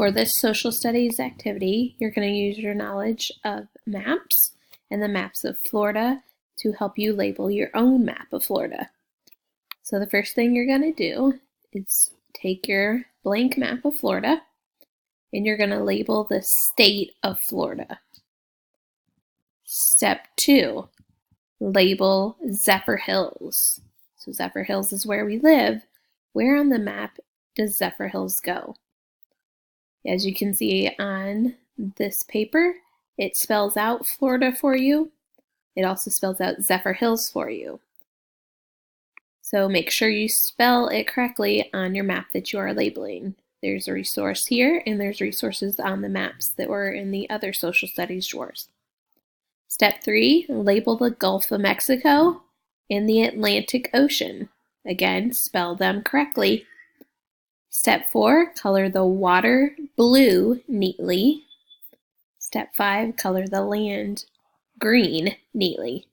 for this social studies activity, you're going to use your knowledge of maps and the maps of Florida to help you label your own map of Florida. So the first thing you're going to do is take your blank map of Florida and you're going to label the state of Florida. Step 2, label Zephyrhills. So Zephyrhills is where we live. Where on the map does Zephyrhills go? As you can see on this paper, it spells out Florida for you. It also spells out Zephyrhills for you. So make sure you spell it correctly on your map that you are labeling. There's a resource here, and there's resources on the maps that were in the other social studies drawers. Step 3, label the Gulf of Mexico and the Atlantic Ocean. Again, spell them correctly. Step 4, color the water blue neatly. Step 5, color the land green neatly.